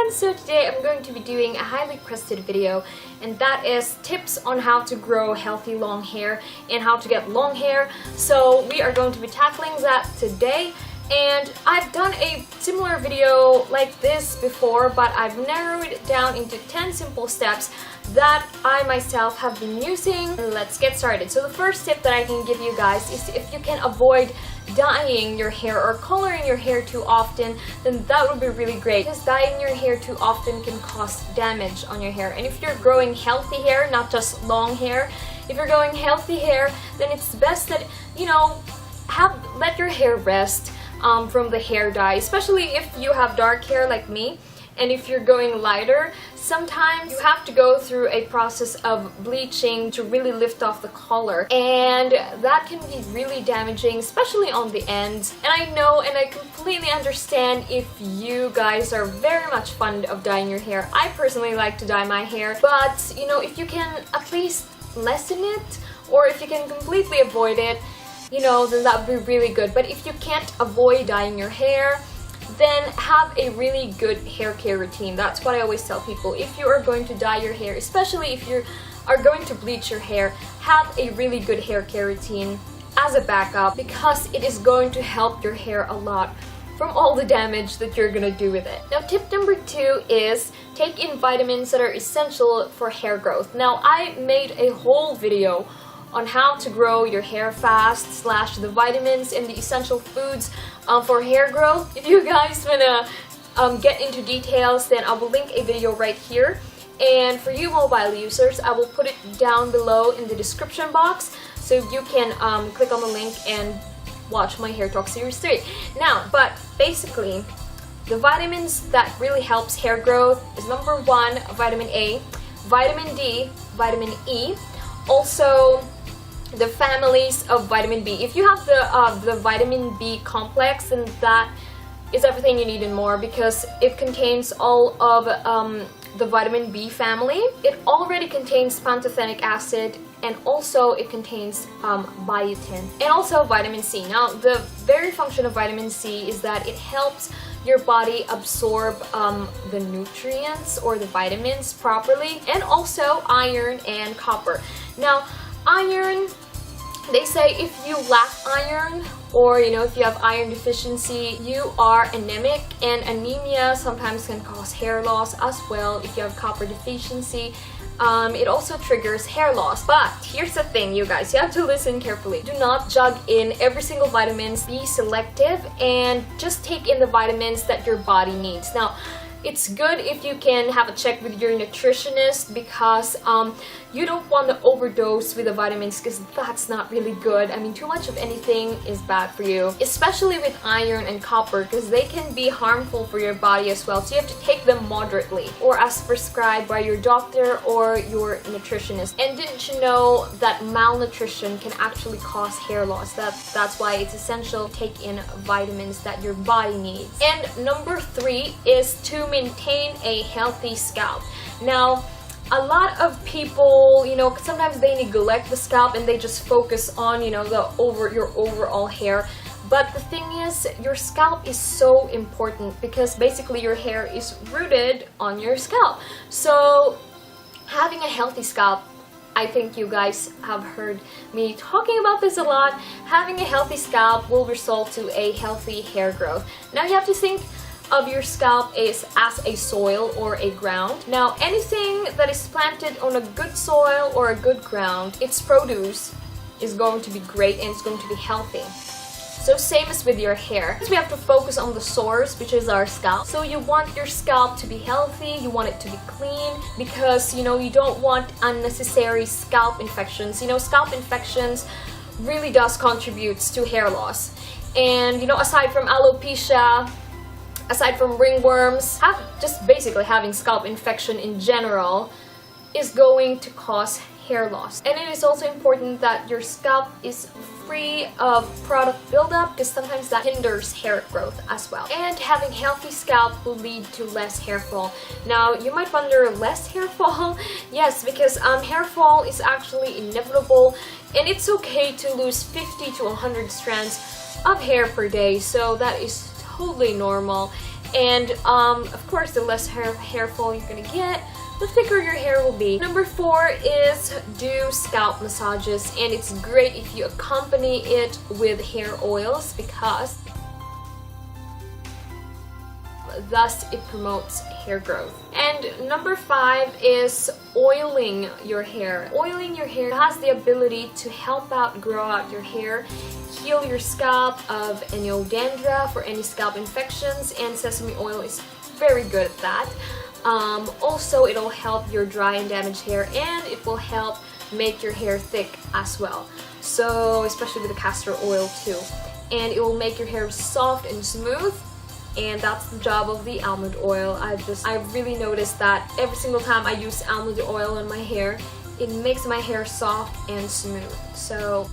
everyone, so today I'm going to be doing a highly requested video, and that is tips on how to grow healthy long hair and how to get long hair. So we are going to be tackling that today, and I've done a similar video like this before, but I've narrowed it down into 10 simple steps that I myself have been using. Let's get started. So the first tip that I can give you guys is if you can avoid dyeing your hair or coloring your hair too often, then that would be really great, because dyeing your hair too often can cause damage on your hair. And if you're growing healthy hair, not just long hair, if you're growing healthy hair, then it's best that, you know, let your hair rest from the hair dye, especially if you have dark hair like me. And if you're going lighter, sometimes you have to go through a process of bleaching to really lift off the color, and that can be really damaging, especially on the ends. And I know and I completely understand if you guys are very much fond of dyeing your hair. I personally like to dye my hair, but you know, if you can at least lessen it, or if you can completely avoid it, you know, then that would be really good. But if you can't avoid dyeing your hair, then have a really good hair care routine. That's what I always tell people. If you are going to dye your hair, especially if you are going to bleach your hair, have a really good hair care routine as a backup, because it is going to help your hair a lot from all the damage that you're gonna do with it. Now, tip number 2 is take in vitamins that are essential for hair growth. Now, I made a whole video on how to grow your hair fast / the vitamins and the essential foods for hair growth. If you guys wanna get into details, then I will link a video right here. And for you mobile users, I will put it down below in the description box, so you can click on the link and watch my Hair Talk Series 3. Now, but basically, the vitamins that really helps hair growth is number 1, vitamin A, vitamin D, vitamin E, also the families of vitamin B. If you have the vitamin B complex, then that is everything you need and more, because it contains all of the vitamin B family. It already contains pantothenic acid, and also it contains biotin, and also vitamin C. Now, the very function of vitamin C is that it helps your body absorb the nutrients or the vitamins properly, and also iron and copper. Now, iron, they say if you lack iron, or you know, if you have iron deficiency, you are anemic, and anemia sometimes can cause hair loss as well. If you have copper deficiency, it also triggers hair loss. But here's the thing, you guys, you have to listen carefully. Do not jug in every single vitamins. Be selective and just take in the vitamins that your body needs. Now, it's good if you can have a check with your nutritionist, because you don't want to overdose with the vitamins, because that's not really good. I mean, too much of anything is bad for you, especially with iron and copper, because they can be harmful for your body as well. So you have to take them moderately, or as prescribed by your doctor or your nutritionist. And didn't you know that malnutrition can actually cause hair loss? That's why it's essential to take in vitamins that your body needs. And number 3 is to maintain a healthy scalp. Now, a lot of people, you know, sometimes they neglect the scalp and they just focus on, you know, your overall hair. But the thing is, your scalp is so important, because basically your hair is rooted on your scalp. So having a healthy scalp, I think you guys have heard me talking about this a lot. Having a healthy scalp will result to a healthy hair growth. Now, you have to think of your scalp as a soil or a ground. Now, anything that is planted on a good soil or a good ground, its produce is going to be great and it's going to be healthy. So same as with your hair. We have to focus on the source, which is our scalp. So you want your scalp to be healthy, you want it to be clean, because you know, you don't want unnecessary scalp infections. You know, scalp infections really does contribute to hair loss. And you know, aside from alopecia, aside from ringworms, just basically having scalp infection in general is going to cause hair loss. And it is also important that your scalp is free of product buildup, because sometimes that hinders hair growth as well. And having healthy scalp will lead to less hair fall. Now, you might wonder, less hair fall? Yes, because hair fall is actually inevitable, and it's okay to lose 50 to 100 strands of hair per day, so that is totally normal. And of course, the less hair fall you're gonna get, the thicker your hair will be. Number 4 is do scalp massages, and it's great if you accompany it with hair oils because thus it promotes hair growth. And number 5 is oiling your hair. Oiling your hair has the ability to help out grow out your hair, heal your scalp of any old dandruff or any scalp infections, and sesame oil is very good at that. Also, it'll help your dry and damaged hair, and it will help make your hair thick as well. So, especially with the castor oil too. And it will make your hair soft and smooth, and that's the job of the almond oil. I've really noticed that every single time I use almond oil on my hair, it makes my hair soft and smooth. So